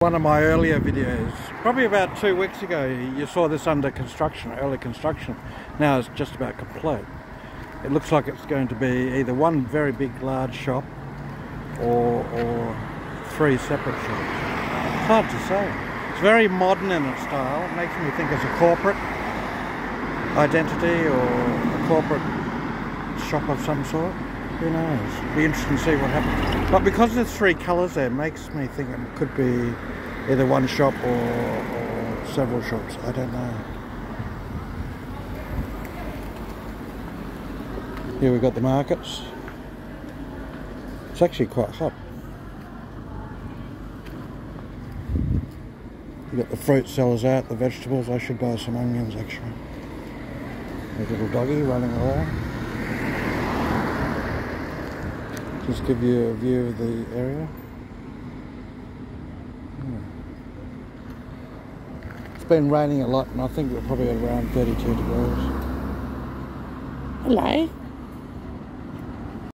One of my earlier videos, probably about 2 weeks ago, you saw this under construction, early construction. Now it's just about complete. It looks like it's going to be either one very big large shop or 3 separate shops. It's hard to say. It's very modern in its style. It makes me think it's a corporate identity or a corporate shop of some sort. Who knows? It'll be interesting to see what happens. But because there's 3 colours there, it makes me think it could be either one shop or several shops. I don't know. Here we've got the markets. It's actually quite hot. You've got the fruit sellers out, the vegetables. I should buy some onions actually. There's a little doggy running around. Just give you a view of the area. It's been raining a lot and I think we're probably around 32 degrees. Hello.